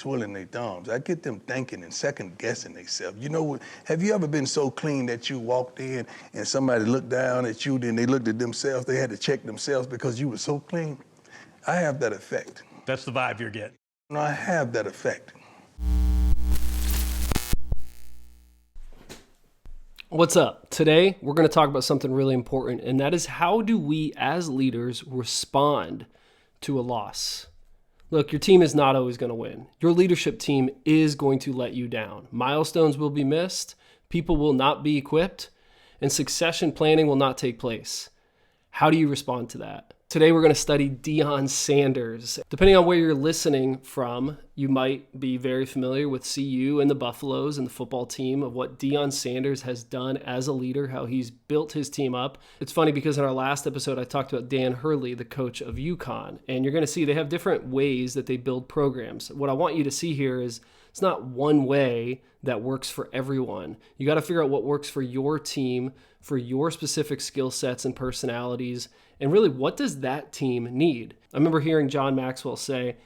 twirling their thumbs. I get them thinking and second guessing themselves. You know, have you ever been so clean that you walked in and somebody looked down at you, then they looked at themselves, they had to check themselves because you were so clean? I have that effect. That's the vibe you're getting. No, I have that effect. What's up? Today, we're going to talk about something really important, and that is how do we as leaders respond to a loss? Look, your team is not always going to win. Your leadership team is going to let you down. Milestones will be missed, people will not be equipped, and succession planning will not take place. How do you respond to that? Today, we're going to study Deion Sanders. Depending on where you're listening from, you might be very familiar with CU and the Buffaloes and the football team of what Deion Sanders has done as a leader, how he's built his team up. It's funny because in our last episode, I talked about Dan Hurley, the coach of UConn, and you're going to see they have different ways that they build programs. What I want you to see here is it's not one way that works for everyone. You got to figure out what works for your team, for your specific skill sets and personalities, and really, what does that team need? I remember hearing John Maxwell say,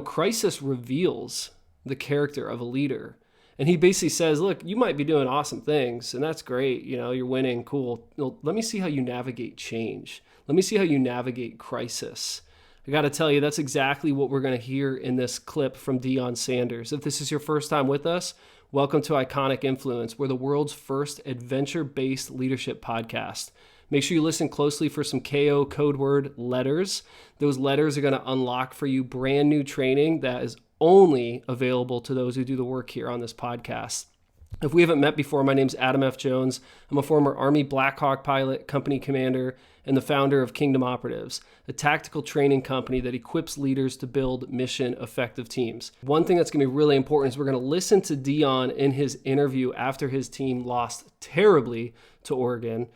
crisis reveals the character of a leader. And he basically says, look, you might be doing awesome things, and that's great. You're winning, cool. Let me see how you navigate change. Let me see how you navigate crisis. I got to tell you, that's exactly what we're going to hear in this clip from Deion Sanders. If this is your first time with us, welcome to Iconic Influence. We're the world's first adventure-based leadership podcast. Make sure you listen closely for some KO code word letters. Those letters are going to unlock for you brand new training that is only available to those who do the work here on this podcast. If we haven't met before, my name's Adam F. Jones. I'm a former Army Black Hawk pilot, company commander, and the founder of Kingdom Operatives, a tactical training company that equips leaders to build mission-effective teams. One thing that's going to be really important is we're going to listen to Deion in his interview after his team lost terribly to Oregon.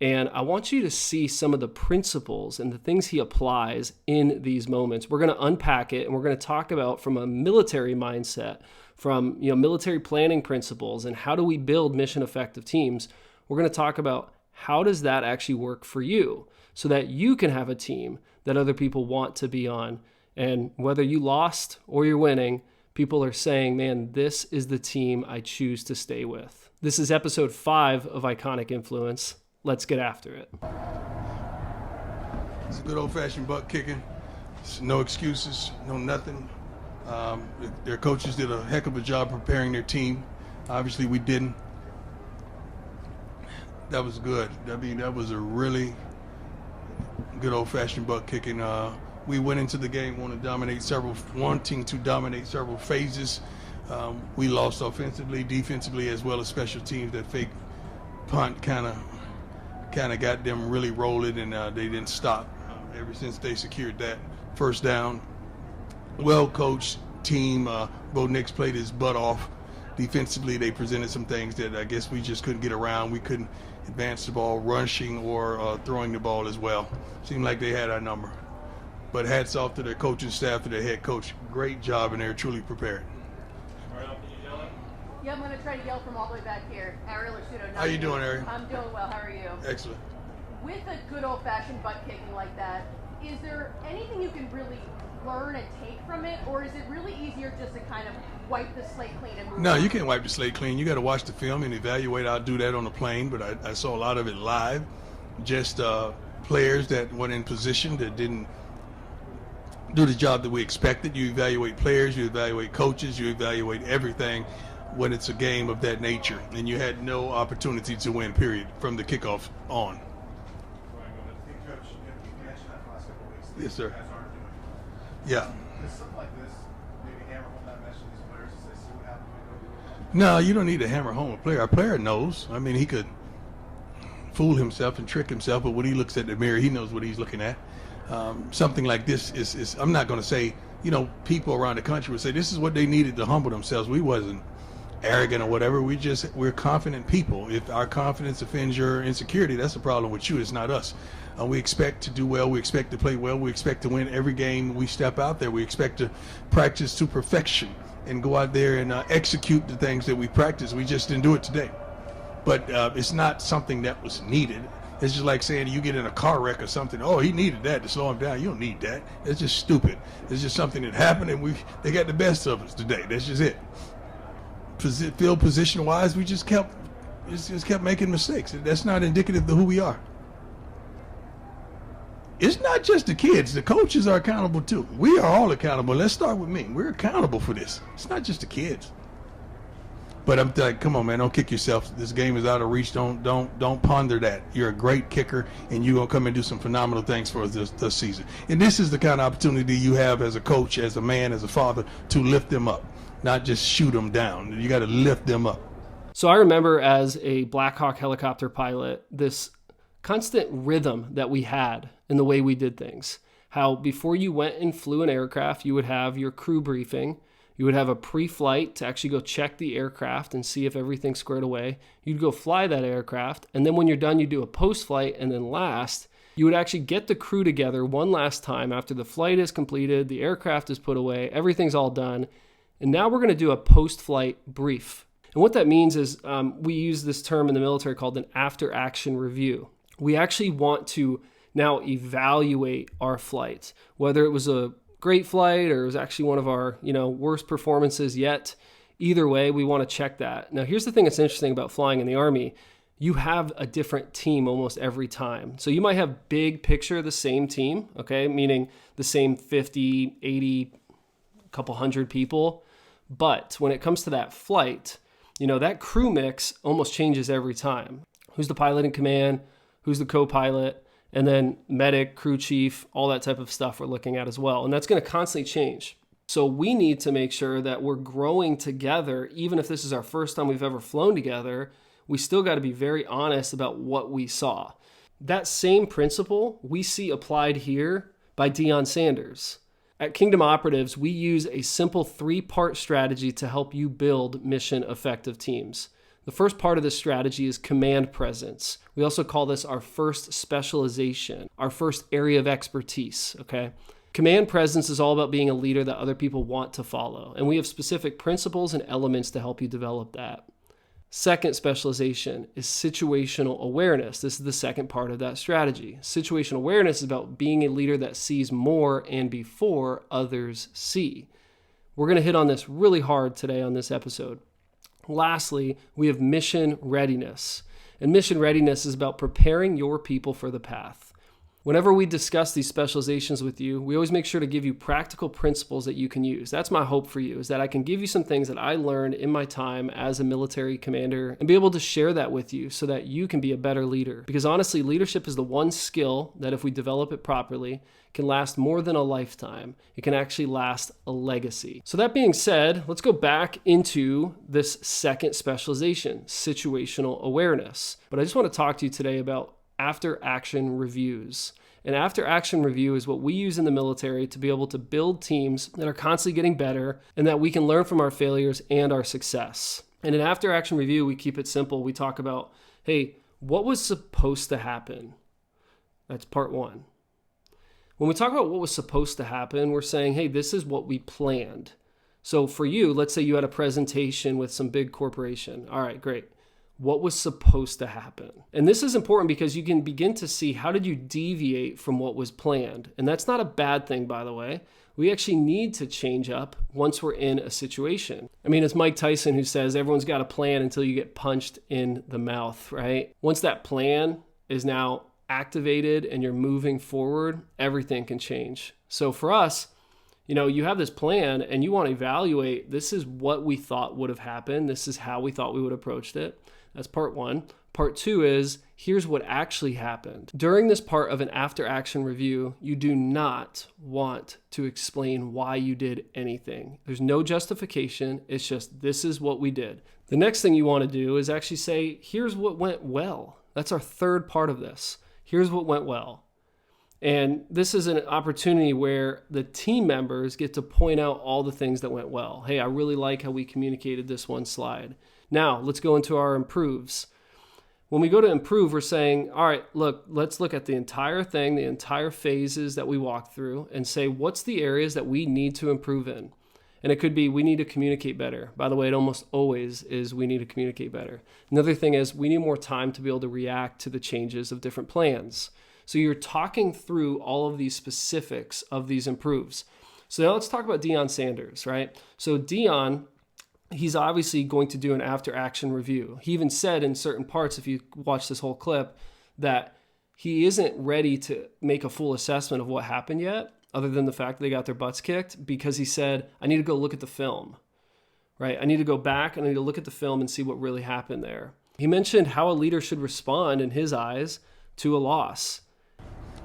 And I want you to see some of the principles and the things he applies in these moments. We're going to unpack it, and we're going to talk about from a military mindset, from military planning principles, and how do we build mission-effective teams. We're going to talk about how does that actually work for you so that you can have a team that other people want to be on. And whether you lost or you're winning, people are saying, man, this is the team I choose to stay with. This is episode 5 of Iconic Influence. Let's get after it. It's a good old-fashioned butt kicking. No excuses, no nothing. Their coaches did a heck of a job preparing their team. Obviously, we didn't. That was good. I mean, that was a really good old-fashioned butt kicking. We went into the game wanting to dominate several phases. We lost offensively, defensively, as well as special teams. That fake punt kind of got them really rolling, and they didn't stop ever since they secured that first down. Well-coached team. Bo Nix played his butt off. Defensively, they presented some things that I guess we just couldn't get around. We couldn't advance the ball, rushing or throwing the ball as well. Seemed like they had our number. But hats off to their coaching staff, to their head coach. Great job, and they're truly prepared. Yeah, I'm going to try to yell from all the way back here. Ariel or Pseudo. How you doing, Ariel? I'm doing well. How are you? Excellent. With a good old-fashioned butt kicking like that, is there anything you can really learn and take from it, or is it really easier just to kind of wipe the slate clean and move on? No, you can't wipe the slate clean. You got to watch the film and evaluate. I'll do that on the plane, but I saw a lot of it live. Just players that weren't in position, that didn't do the job that we expected. You evaluate players, you evaluate coaches, you evaluate everything when it's a game of that nature, and you had no opportunity to win, period, from the kickoff on. Yes, sir. Yeah. Something like this, maybe hammer home that message to these players and say, see what happened when we go. No, you don't need to hammer home a player. A player knows. I mean, he could fool himself and trick himself, but when he looks at the mirror, he knows what he's looking at. Something like this is I'm not going to say, people around the country would say this is what they needed to humble themselves. We wasn't arrogant or whatever. We're confident people. If our confidence offends your insecurity, that's the problem with you. It's not us. We expect to do well. We expect to play well. We expect to win every game we step out there. We expect to practice to perfection and go out there and execute the things that we practice. We just didn't do it today. But it's not something that was needed. It's just like saying you get in a car wreck or something. Oh, he needed that to slow him down. You don't need that. It's just stupid. It's just something that happened, and they got the best of us today. That's just it. Field position wise, we just kept making mistakes. That's not indicative of who we are. It's not just the kids. The coaches are accountable too. We are all accountable. Let's start with me. We're accountable for this. It's not just the kids. But I'm like, come on, man, don't kick yourself. This game is out of reach. Don't ponder that. You're a great kicker, and you're gonna come and do some phenomenal things for us this season. And this is the kind of opportunity you have as a coach, as a man, as a father, to lift them up, not just shoot them down. You got to lift them up. So I remember as a Black Hawk helicopter pilot, this constant rhythm that we had in the way we did things. How before you went and flew an aircraft, you would have your crew briefing. You would have a pre-flight to actually go check the aircraft and see if everything's squared away. You'd go fly that aircraft. And then when you're done, you do a post-flight. And then last, you would actually get the crew together one last time after the flight is completed, the aircraft is put away, everything's all done. And now we're going to do a post-flight brief. And what that means is we use this term in the military called an after-action review. We actually want to now evaluate our flight, whether it was a great flight or it was actually one of our worst performances yet. Either way, we want to check that. Now, here's the thing that's interesting about flying in the Army. You have a different team almost every time. So you might have big picture the same team, okay, meaning the same 50, 80, couple hundred people. But when it comes to that flight, that crew mix almost changes every time. Who's the pilot in command? Who's the co-pilot? And then medic, crew chief, all that type of stuff we're looking at as well. And that's going to constantly change. So we need to make sure that we're growing together. Even if this is our first time we've ever flown together, we still got to be very honest about what we saw. That same principle we see applied here by Deion Sanders. At Kingdom Operatives, we use a simple 3-part strategy to help you build mission-effective teams. The first part of this strategy is command presence. We also call this our first specialization, our first area of expertise, okay? Command presence is all about being a leader that other people want to follow, and we have specific principles and elements to help you develop that. Second specialization is situational awareness. This is the second part of that strategy. Situational awareness is about being a leader that sees more and before others see. We're going to hit on this really hard today on this episode. Lastly, we have mission readiness. And mission readiness is about preparing your people for the path. Whenever we discuss these specializations with you, we always make sure to give you practical principles that you can use. That's my hope for you, is that I can give you some things that I learned in my time as a military commander and be able to share that with you so that you can be a better leader. Because honestly, leadership is the one skill that if we develop it properly, can last more than a lifetime. It can actually last a legacy. So that being said, let's go back into this second specialization, situational awareness. But I just want to talk to you today about after-action reviews. An after-action review is what we use in the military to be able to build teams that are constantly getting better and that we can learn from our failures and our success. In an after-action review, we keep it simple. We talk about, hey, what was supposed to happen? That's part one. When we talk about what was supposed to happen, we're saying, hey, this is what we planned. So for you, let's say you had a presentation with some big corporation. All right, great. What was supposed to happen? And this is important because you can begin to see how did you deviate from what was planned. And that's not a bad thing, by the way. We actually need to change up once we're in a situation. I mean, it's Mike Tyson who says everyone's got a plan until you get punched in the mouth, right? Once that plan is now activated and you're moving forward, everything can change. So for us, you have this plan and you want to evaluate, this is what we thought would have happened. This is how we thought we would have approached it. That's part one. Part two is, here's what actually happened. During this part of an after-action review, you do not want to explain why you did anything. There's no justification. It's just, this is what we did. The next thing you want to do is actually say, here's what went well. That's our third part of this. Here's what went well. And this is an opportunity where the team members get to point out all the things that went well. Hey, I really like how we communicated this one slide. Now, let's go into our improves. When we go to improve, we're saying, all right, look, let's look at the entire thing, the entire phases that we walked through and say, what's the areas that we need to improve in? And it could be, we need to communicate better. By the way, it almost always is, we need to communicate better. Another thing is, we need more time to be able to react to the changes of different plans. So you're talking through all of these specifics of these improves. So now let's talk about Deion Sanders, right? So Deion, he's obviously going to do an after action review. He even said in certain parts, if you watch this whole clip, that he isn't ready to make a full assessment of what happened yet, other than the fact that they got their butts kicked, because he said, I need to go look at the film, right? I need to go back and I need to look at the film and see what really happened there. He mentioned how a leader should respond, in his eyes, to a loss.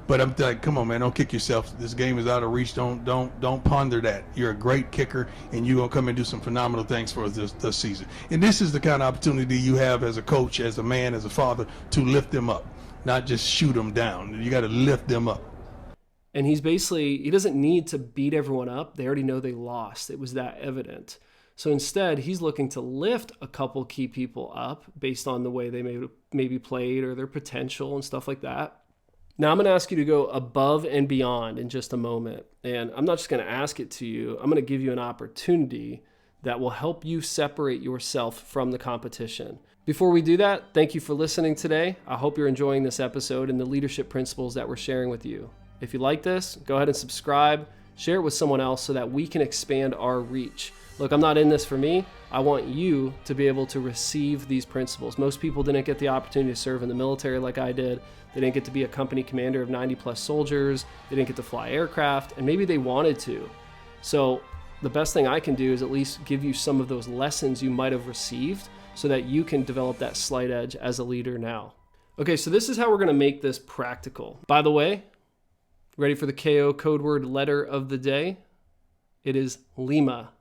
But I'm like, come on, man, don't kick yourself. This game is out of reach. Don't ponder that. You're a great kicker, and you're going to come and do some phenomenal things for us this season. And this is the kind of opportunity you have as a coach, as a man, as a father, to lift them up, not just shoot them down. You got to lift them up. And he's basically, he doesn't need to beat everyone up. They already know they lost. It was that evident. So instead, he's looking to lift a couple key people up based on the way they maybe played or their potential and stuff like that. Now I'm going to ask you to go above and beyond in just a moment. And I'm not just going to ask it to you. I'm going to give you an opportunity that will help you separate yourself from the competition. Before we do that, thank you for listening today. I hope you're enjoying this episode and the leadership principles that we're sharing with you. If you like this, go ahead and subscribe, share it with someone else so that we can expand our reach. Look, I'm not in this for me. I want you to be able to receive these principles. Most people didn't get the opportunity to serve in the military like I did. They didn't get to be a company commander of 90 plus soldiers. They didn't get to fly aircraft, and maybe they wanted to. So the best thing I can do is at least give you some of those lessons you might have received so that you can develop that slight edge as a leader now. Okay, so this is how we're going to make this practical. By the way, ready for the KO code word letter of the day? It is Lima.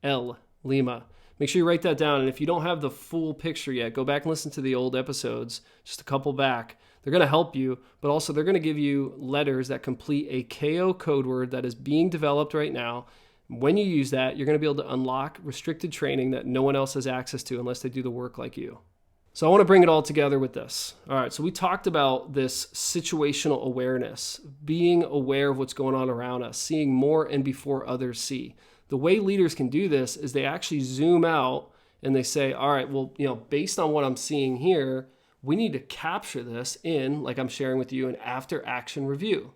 L, Lima. Make sure you write that down. And if you don't have the full picture yet, go back and listen to the old episodes, just a couple back. They're going to help you, but also they're going to give you letters that complete a KO code word that is being developed right now. When you use that, you're going to be able to unlock restricted training that no one else has access to unless they do the work like you. So I want to bring it all together with this. All right, so we talked about this situational awareness, being aware of what's going on around us, seeing more and before others see. The way leaders can do this is they actually zoom out and they say, all right, well, based on what I'm seeing here, we need to capture this in, like I'm sharing with you, an after action review.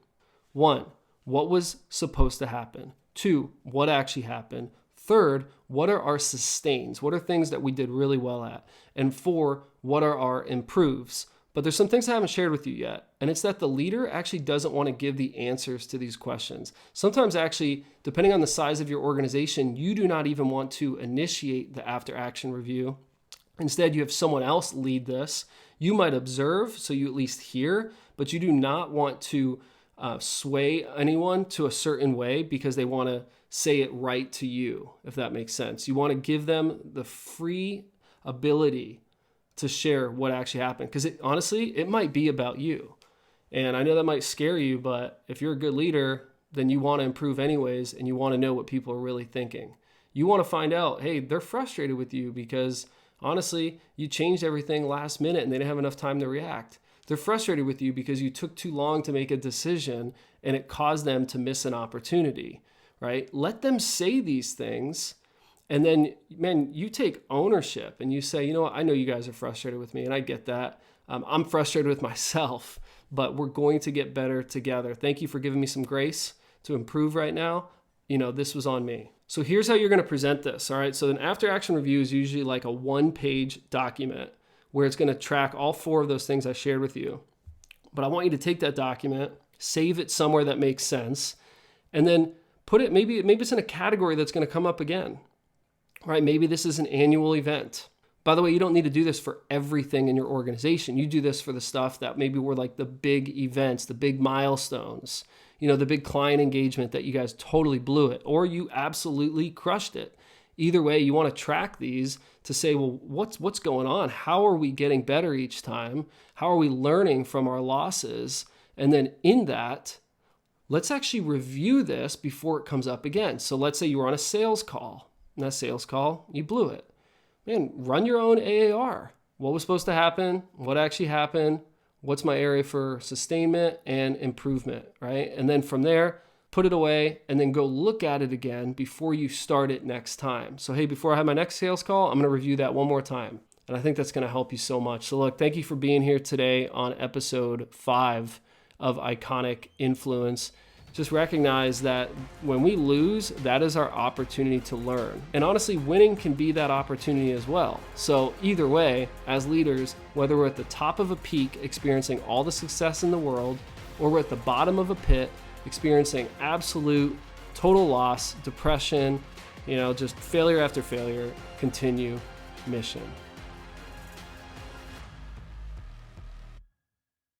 1, what was supposed to happen? 2, what actually happened? 3rd, what are our sustains? What are things that we did really well at? And 4, what are our improves? But there's some things I haven't shared with you yet, and it's that the leader actually doesn't want to give the answers to these questions. Sometimes actually, depending on the size of your organization, you do not even want to initiate the after action review. Instead, you have someone else lead this. You might observe, so you at least hear, but you do not want to sway anyone to a certain way because they want to say it right to you, if that makes sense. You want to give them the free ability to share what actually happened, because honestly, it might be about you. And I know that might scare you, but if you're a good leader, then you want to improve anyways, and you want to know what people are really thinking. You want to find out, hey, they're frustrated with you because honestly, you changed everything last minute and they didn't have enough time to react. They're frustrated with you because you took too long to make a decision and it caused them to miss an opportunity, right? Let them say these things. And then, man, you take ownership and you say, you know what, I know you guys are frustrated with me and I get that. I'm frustrated with myself, but we're going to get better together. Thank you for giving me some grace to improve right now. This was on me. So here's how you're going to present this. All right. So an after action review is usually like a 1-page document where it's going to track all 4 of those things I shared with you. But I want you to take that document, save it somewhere that makes sense, and then put it, maybe it's in a category that's going to come up again. Right? Maybe this is an annual event. By the way, you don't need to do this for everything in your organization. You do this for the stuff that maybe were like the big events, the big milestones, the big client engagement that you guys totally blew it, or you absolutely crushed it. Either way, you want to track these to say, well, what's going on? How are we getting better each time? How are we learning from our losses? And then in that, let's actually review this before it comes up again. So let's say you were on a sales call. In that sales call, you blew it. Man, run your own AAR. What was supposed to happen? What actually happened? What's my area for sustainment and improvement, right? And then from there, put it away, and then go look at it again before you start it next time. So, hey, before I have my next sales call, I'm going to review that one more time. And I think that's going to help you so much. So look, thank you for being here today on episode 5 of Iconic Influence. Just recognize that when we lose, that is our opportunity to learn. And honestly, winning can be that opportunity as well. So either way, as leaders, whether we're at the top of a peak experiencing all the success in the world, or we're at the bottom of a pit experiencing absolute total loss, depression, just failure after failure, continue mission.